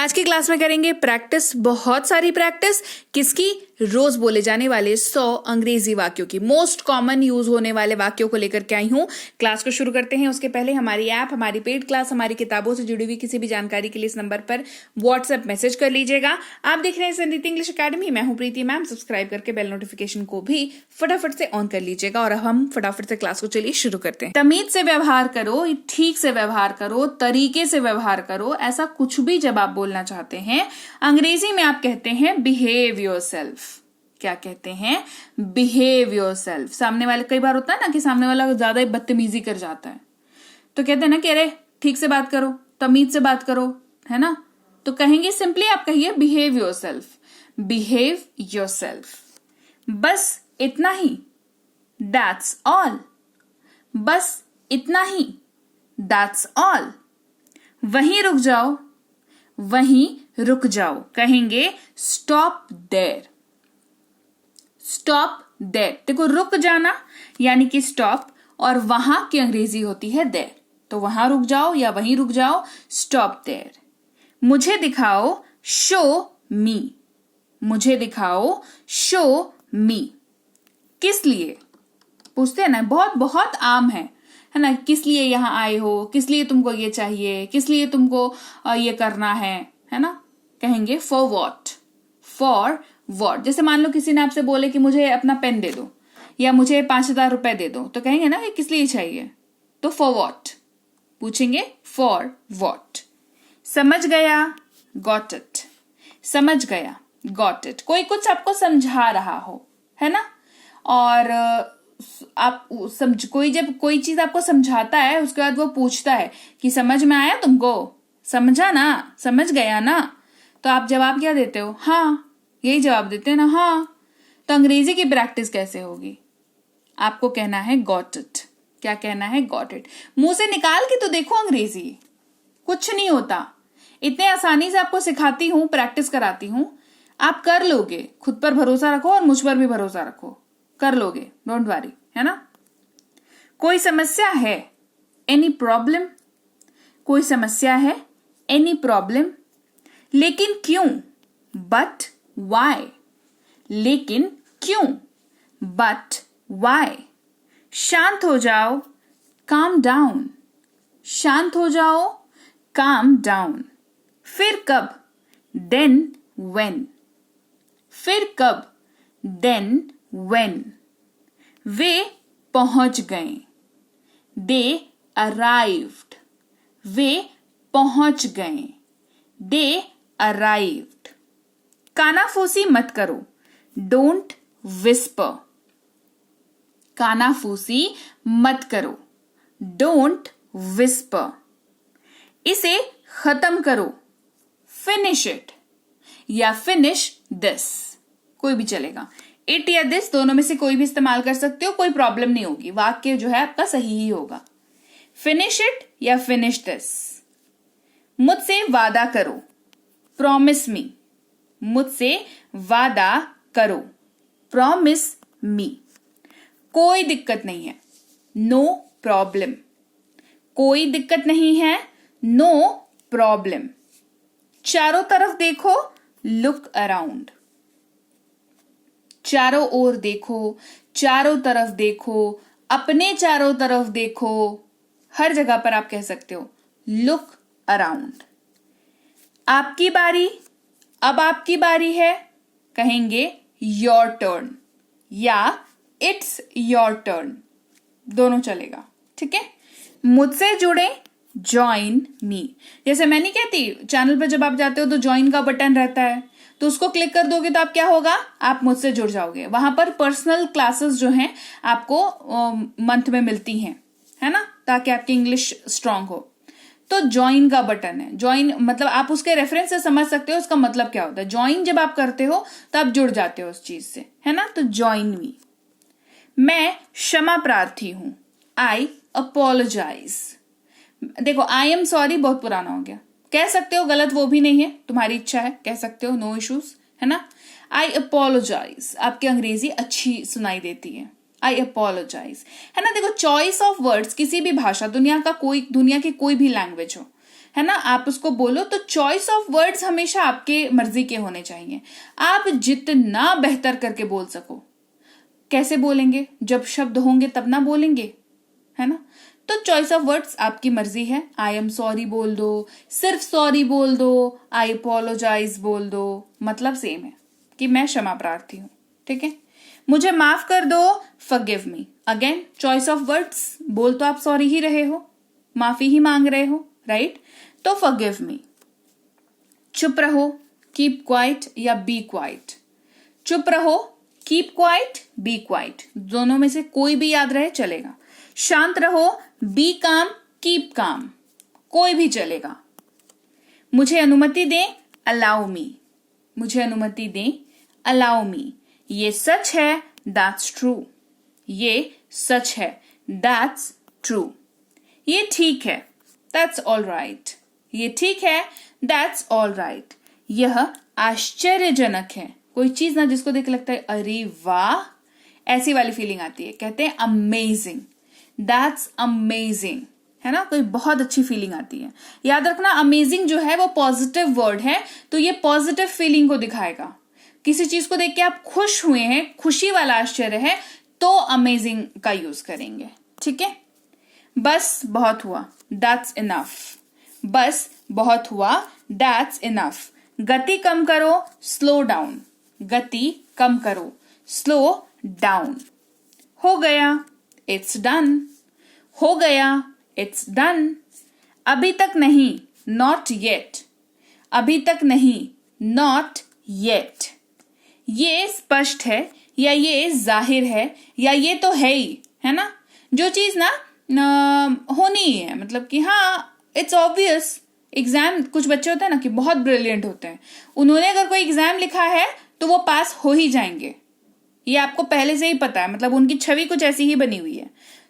आज की क्लास में करेंगे प्रैक्टिस, बहुत सारी प्रैक्टिस। किसकी? रोज बोले जाने वाले 100 अंग्रेजी वाक्यों की, मोस्ट कॉमन यूज होने वाले वाक्यों को लेकर के आई हूं। क्लास को शुरू करते हैं। उसके पहले हमारी ऐप, हमारी पेड क्लास, हमारी किताबों से जुड़ी हुई किसी भी जानकारी के लिए इस नंबर पर व्हाट्सएप मैसेज कर लीजिएगा। आप देख रहे हैं संदीप इंग्लिश अकेडमी, मैं हूं प्रीति मैम। सब्सक्राइब करके बेल नोटिफिकेशन को भी फटाफट से ऑन कर लीजिएगा और अब हम फटाफट से क्लास को चलिए शुरू करते हैं। तमीज से व्यवहार करो, ठीक से व्यवहार करो, तरीके से व्यवहार करो, ऐसा कुछ भी जब आप बोलना चाहते हैं अंग्रेजी में आप कहते हैं बिहेव योरसेल्फ। क्या कहते हैं? Behave yourself. सामने वाले, कई बार होता है ना कि सामने वाला ज्यादा ही बदतमीजी कर जाता है, तो कहते हैं ना कि अरे ठीक से बात करो, तमीज से बात करो, है ना। तो कहेंगे सिंपली आप कहिए बिहेव योरसेल्फ, बिहेव योरसेल्फ। बस इतना ही, दैट्स ऑल। बस इतना ही, दैट्स ऑल। वहीं रुक जाओ, वहीं रुक जाओ। कहेंगे स्टॉप देयर, स्टॉप देयर। देखो रुक जाना यानी कि स्टॉप, और वहां की अंग्रेजी होती है देयर। तो वहां रुक जाओ या वहीं रुक जाओ, स्टॉप देयर। मुझे दिखाओ, शो मी। मुझे दिखाओ, शो मी। किस लिए पूछते हैं ना, बहुत बहुत आम है ना। किस लिए यहां आए हो, किस लिए तुमको ये चाहिए, किस लिए तुमको ये करना है ना। कहेंगे फॉर वॉट, फॉर वॉट। जैसे मान लो किसी ने आपसे बोले कि मुझे अपना पेन दे दो या मुझे 5,000 रुपए दे दो, तो कहेंगे ना कि किस लिए चाहिए, तो फॉर वॉट पूछेंगे, फॉर वॉट। समझ गया, गॉट इट। समझ गया, गॉट इट। कोई कुछ आपको समझा रहा हो, है ना, और आप जब कोई चीज आपको समझाता है उसके बाद वो पूछता है कि समझ में आया तुमको, समझा ना, समझ गया ना, तो आप जवाब क्या देते हो? हाँ। यही जवाब देते हैं ना, हाँ। तो अंग्रेजी की प्रैक्टिस कैसे होगी? आपको कहना है गॉट इट। क्या कहना है? Got it. मुंह से निकाल के तो देखो अंग्रेजी, कुछ नहीं होता। इतने आसानी से आपको सिखाती हूं, प्रैक्टिस कराती हूं, आप कर लोगे। खुद पर भरोसा रखो और मुझ पर भी भरोसा रखो, कर लोगे, डोंट वरी, है ना। कोई समस्या है, एनी प्रॉब्लम। कोई समस्या है, एनी प्रॉब्लम। लेकिन क्यों, बट वाई। लेकिन क्यों, बट वाई। शांत हो जाओ, काम डाउन। शांत हो जाओ, काम डाउन। फिर कब, देन व्हेन। फिर कब, देन व्हेन। वे पहुंच गए, दे अराइव्ड। वे पहुंच गए, दे अराइव्ड। कानाफूसी मत करो, डोंट विस्पर। कानाफूसी मत करो, डोंट विस्पर। इसे खत्म करो, फिनिश इट या फिनिश दिस, कोई भी चलेगा। इट या दिस दोनों में से कोई भी इस्तेमाल कर सकते हो, कोई प्रॉब्लम नहीं होगी, वाक्य जो है आपका सही ही होगा। फिनिश इट या फिनिश दिस। मुझसे वादा करो, प्रॉमिस मी। मुझसे वादा करो, प्रॉमिस मी। कोई दिक्कत नहीं है, नो प्रॉब्लम। कोई दिक्कत नहीं है, नो प्रॉब्लम। चारों तरफ देखो, लुक अराउंड। चारों ओर देखो, चारों तरफ देखो, अपने चारों तरफ देखो, हर जगह पर आप कह सकते हो लुक अराउंड। आपकी बारी, अब आपकी बारी है, कहेंगे योर टर्न या इट्स योर टर्न, दोनों चलेगा, ठीक है। मुझसे जुड़े, ज्वाइन मी। जैसे मैं नहीं कहती, चैनल पर जब आप जाते हो तो ज्वाइन का बटन रहता है, तो उसको क्लिक कर दोगे तो आप क्या होगा, आप मुझसे जुड़ जाओगे। वहां पर पर्सनल क्लासेस जो हैं आपको मंथ में मिलती हैं, है ना, ताकि आपकी इंग्लिश स्ट्रांग हो। तो ज्वाइन का बटन है। ज्वाइन मतलब आप उसके रेफरेंस से समझ सकते हो उसका मतलब क्या होता है। ज्वाइन जब आप करते हो तो आप जुड़ जाते हो उस चीज से, है ना। तो ज्वाइन मी। मैं क्षमा प्रार्थी हूं, आई अपोलोजाइज। देखो आई एम सॉरी बहुत पुराना हो गया, कह सकते हो, गलत वो भी नहीं है, तुम्हारी इच्छा है, कह सकते हो, नो इश्यूज, है ना। आई अपोलोजाइज, आपकी अंग्रेजी अच्छी सुनाई देती है, आई अपोलोजाइज, है ना। देखो चॉइस ऑफ वर्ड्स, किसी भी भाषा, दुनिया की कोई भी लैंग्वेज हो, है ना, आप उसको बोलो, तो चॉइस ऑफ वर्ड्स हमेशा आपके मर्जी के होने चाहिए। आप जितना बेहतर करके बोल सको। कैसे बोलेंगे? जब शब्द होंगे तब ना बोलेंगे, है ना। तो चॉइस ऑफ वर्ड्स आपकी मर्जी है। आई एम सॉरी बोल दो, सिर्फ सॉरी बोल दो, आई अपोलोजाइज बोल दो, मतलब सेम है कि मैं क्षमा प्रार्थी हूं। ठीक है, मुझे माफ कर दो, forgive me. Again choice of words, बोल तो आप सॉरी ही रहे हो, माफी ही मांग रहे हो, राइट। तो फॉरगिव मी। चुप रहो, कीप क्वाइट या बी क्वाइट। चुप रहो, कीप क्वाइट, बी क्वाइट, दोनों में से कोई भी याद रहे चलेगा। शांत रहो, बी काम, कीप काम, कोई भी चलेगा। मुझे अनुमति दें, अलाउ मी। मुझे अनुमति दें, अलाउ मी। ये सच है, दैट्स ट्रू। ये सच है, दैट्स ट्रू। ये ठीक है, दैट्स ऑल राइट। ये ठीक है, दैट्स ऑल राइट। यह आश्चर्यजनक है। कोई चीज ना जिसको देख लगता है अरे वाह, ऐसी वाली फीलिंग आती है, कहते हैं अमेजिंग, दैट्स अमेजिंग, है ना। कोई बहुत अच्छी फीलिंग आती है। याद रखना, अमेजिंग जो है वो पॉजिटिव वर्ड है, तो ये पॉजिटिव फीलिंग को दिखाएगा। किसी चीज को देख के आप खुश हुए हैं, खुशी वाला आश्चर्य है, तो अमेजिंग का यूज करेंगे। ठीक है। बस बहुत हुआ, दैट्स इनफ। बस बहुत हुआ, दैट्स इनफ। गति कम करो, स्लो डाउन। गति कम करो, स्लो डाउन। हो गया, इट्स डन। हो गया, इट्स डन। अभी तक नहीं, नॉट येट। अभी तक नहीं, नॉट येट। ये स्पष्ट है या ये जाहिर है या ये तो है ही, है ना। जो चीज ना होनी ही है, मतलब कि हाँ इट्स ऑब्वियस। एग्जाम, कुछ बच्चे होते हैं ना कि बहुत ब्रिलियंट होते हैं, उन्होंने अगर कोई एग्जाम लिखा है तो वो पास हो ही जाएंगे, ये आपको पहले से ही पता है, मतलब उनकी छवि कुछ ऐसी ही बनी हुई है।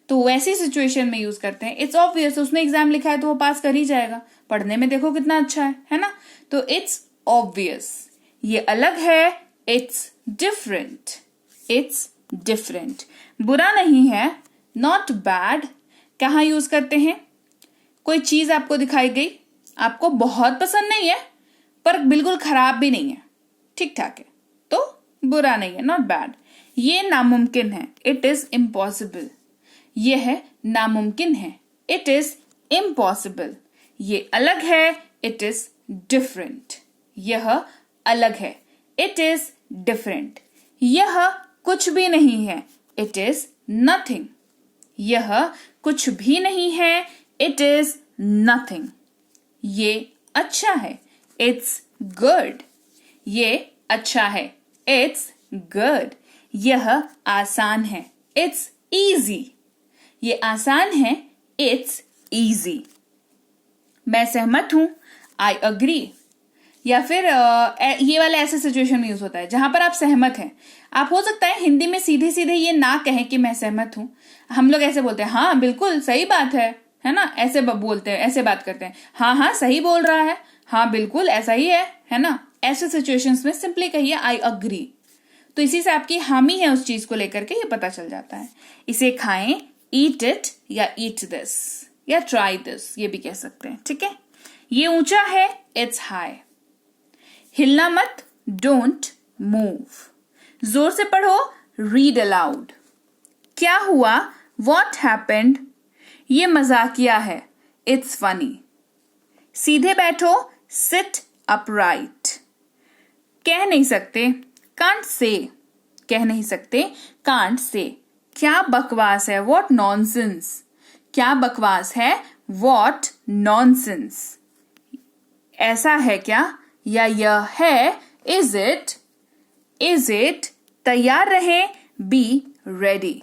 तो वैसी सिचुएशन में यूज करते हैं, इट्स ऑब्वियस, उसने एग्जाम लिखा है तो वो पास कर ही जाएगा, पढ़ने में देखो कितना अच्छा है ना। तो इट्स ऑब्वियस। ये अलग है, इट्स डिफरेंट। It's different. बुरा नहीं है, नॉट बैड। कहाँ यूज करते हैं? कोई चीज आपको दिखाई गई, आपको बहुत पसंद नहीं है पर बिल्कुल खराब भी नहीं है, ठीक ठाक है, तो बुरा नहीं है, नॉट बैड। ये नामुमकिन है, इट इज इम्पॉसिबल। यह नामुमकिन है, इट इज इम्पॉसिबल। ये अलग है, इट इज डिफरेंट। यह अलग है, इट इज डिफरेंट। यह कुछ भी नहीं है, इट इज नथिंग। यह कुछ भी नहीं है, इट इज नथिंग। ये अच्छा है, इट्स गुड। ये अच्छा है, इट्स गुड। यह आसान है, इट्स इजी। ये आसान है, इट्स इजी। मैं सहमत हूं, आई अग्री। या फिर ये वाला ऐसे सिचुएशन में यूज होता है जहां पर आप सहमत हैं। आप हो सकता है हिंदी में सीधे सीधे ये ना कहें कि मैं सहमत हूं, हम लोग ऐसे बोलते हैं, हाँ बिल्कुल सही बात है ना, ऐसे बोलते हैं, ऐसे बात करते हैं, हाँ हाँ सही बोल रहा है, हाँ बिल्कुल ऐसा ही है ना। ऐसे सिचुएशंस में सिंपली कहिए आई अग्री, तो इसी से आपकी हामी है उस चीज को लेकर के ये पता चल जाता है। इसे खाएं, ईट इट या ईट दिस या ट्राई दिस, ये भी कह सकते हैं। ठीक है। ये ऊंचा है, इट्स हाई। हिलना मत, डोंट मूव। जोर से पढ़ो, रीड अलाउड। क्या हुआ, व्हाट हैपेंड। ये मजाकिया है, इट्स फनी। सीधे बैठो, सिट अपराइट। कह नहीं सकते, कांट से। कह नहीं सकते, कांट से। क्या बकवास है, व्हाट नॉनसेंस। क्या बकवास है, व्हाट नॉनसेंस। ऐसा है क्या या यह है, इज इट। Is it. तैयार रहे, बी रेडी।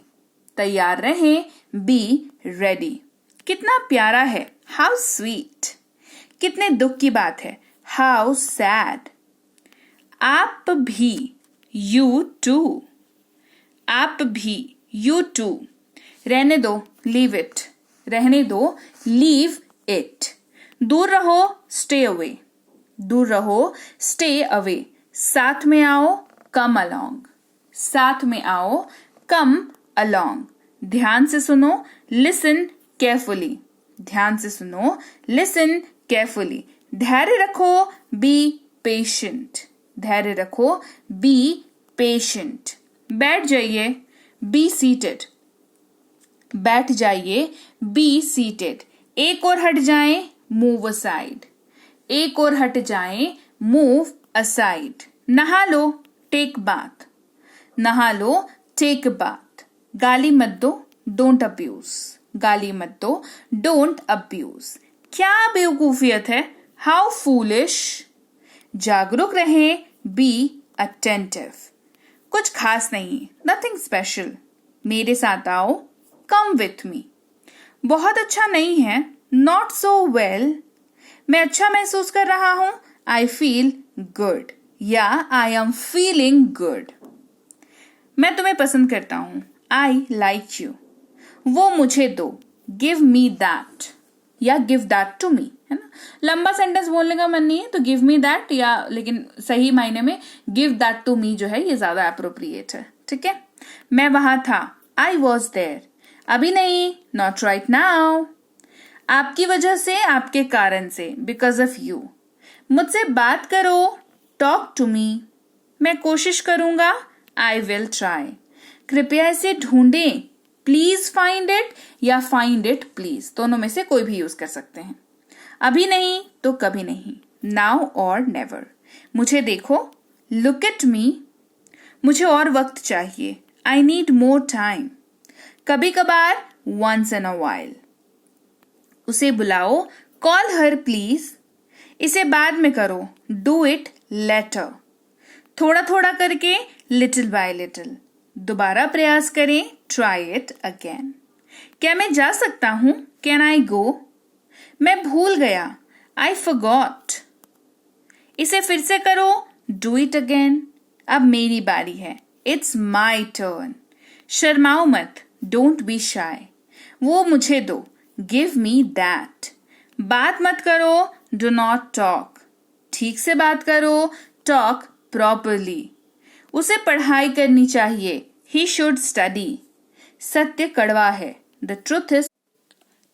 तैयार रहे, बी रेडी। कितना प्यारा है, हाउ स्वीट। कितने दुख की बात है, हाउ सैड। आप भी, यू टू। आप भी, यू टू। रहने दो, लीव इट। रहने दो, लीव इट। दूर रहो, स्टे अवे। दूर रहो, स्टे अवे। साथ में आओ, कम अलोंग। साथ में आओ, कम अलोंग। ध्यान से सुनो, लिसन केयरफुली। ध्यान से सुनो, लिसन carefully. धैर्य रखो, be patient. धैर्य रखो, be patient. बैठ जाइए, be seated. बैठ जाइए, be seated. एक और हट जाएं, move aside. एक और हट जाएं, move aside. नहा लो, take bath. नहा लो, take bath. गाली मत दो, don't abuse. गाली मत दो, don't abuse. क्या बेवकूफियत है, how foolish. जागरूक रहें, be attentive. कुछ खास नहीं, nothing special. मेरे साथ आओ, come with me. बहुत अच्छा नहीं है, not so well. मैं अच्छा महसूस कर रहा हूं, I feel good. या I am feeling good. मैं तुम्हें पसंद करता हूं, I like you. वो मुझे दो, give me that. या give that to me, है ना. लंबा सेंटेंस बोलने का मन नहीं है तो give me that, या लेकिन सही मायने में give that to me जो है ये ज्यादा अप्रोप्रिएट है. ठीक है. मैं वहां था, I was there. अभी नहीं, not right now. आपकी वजह से, आपके कारण से, because of you. मुझसे बात करो, talk to me. मैं कोशिश करूंगा, I will try. कृपया इसे ढूंढें, प्लीज फाइंड इट, या फाइंड इट प्लीज, दोनों में से कोई भी यूज कर सकते हैं. अभी नहीं तो कभी नहीं, नाउ और नेवर. मुझे देखो, लुक एट मी. मुझे और वक्त चाहिए, आई नीड मोर टाइम. कभी कभार, वंस इन अ वाइल. उसे बुलाओ, कॉल हर प्लीज. इसे बाद में करो, डू इट लेटर. थोड़ा थोड़ा करके, लिटिल बाय लिटिल. दोबारा प्रयास करें, ट्राई इट अगेन. क्या मैं जा सकता हूं, कैन आई गो. मैं भूल गया, आई फॉरगॉट. इसे फिर से करो, डू इट अगेन. अब मेरी बारी है, इट्स माई टर्न. शर्माओ मत, डोंट बी शाय. वो मुझे दो, गिव मी दैट. बात मत करो, डू नॉट टॉक. ठीक से बात करो, टॉक प्रॉपरली. उसे पढ़ाई करनी चाहिए, ही शुड स्टडी. सत्य कड़वा है, द ट्रुथ इज.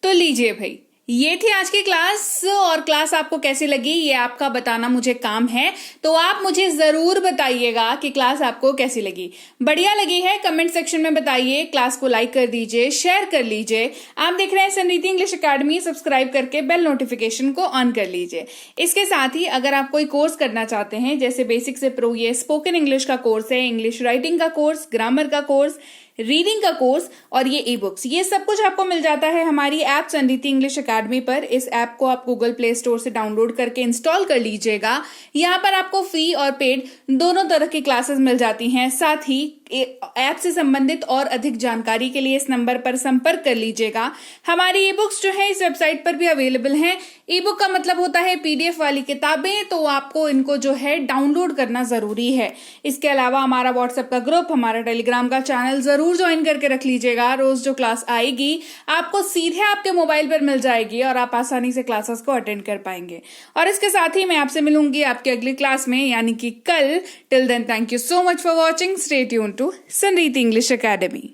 तो लीजिए भाई, ये थी आज की क्लास. और क्लास आपको कैसी लगी ये आपका बताना मुझे काम है, तो आप मुझे जरूर बताइएगा कि क्लास आपको कैसी लगी. बढ़िया लगी है कमेंट सेक्शन में बताइए. क्लास को लाइक कर दीजिए, शेयर कर लीजिए. आप देख रहे हैं समृद्धि इंग्लिश एकेडमी, सब्सक्राइब करके बेल नोटिफिकेशन को ऑन कर लीजिए. इसके साथ ही अगर आप कोई कोर्स करना चाहते हैं, जैसे बेसिक से प्रो, ये स्पोकन इंग्लिश का कोर्स है, इंग्लिश राइटिंग का कोर्स, ग्रामर का कोर्स, रीडिंग का कोर्स और ये ई बुक्स, ये सब कुछ आपको मिल जाता है हमारी ऐप समृद्धि इंग्लिश एकेडमी पर. इस ऐप को आप गूगल प्ले स्टोर से डाउनलोड करके इंस्टॉल कर लीजिएगा. यहाँ पर आपको फ्री और पेड दोनों तरह की क्लासेस मिल जाती हैं. साथ ही ऐप से संबंधित और अधिक जानकारी के लिए इस नंबर पर संपर्क कर लीजिएगा. हमारी ई बुक्स जो है इस वेबसाइट पर भी अवेलेबल हैं. ई बुक का मतलब होता है पीडीएफ वाली किताबें, तो आपको इनको जो है डाउनलोड करना जरूरी है. इसके अलावा हमारा व्हाट्सएप का ग्रुप, हमारा टेलीग्राम का चैनल जरूर ज्वाइन करके रख लीजिएगा. रोज जो क्लास आएगी आपको सीधे आपके मोबाइल पर मिल जाएगी और आप आसानी से क्लासेस को अटेंड कर पाएंगे. और इसके साथ ही मैं आपसे मिलूंगी आपकी अगली क्लास में, यानी कि कल. Till then, thank you so much for watching. Stay tuned to Samriddhi English academy.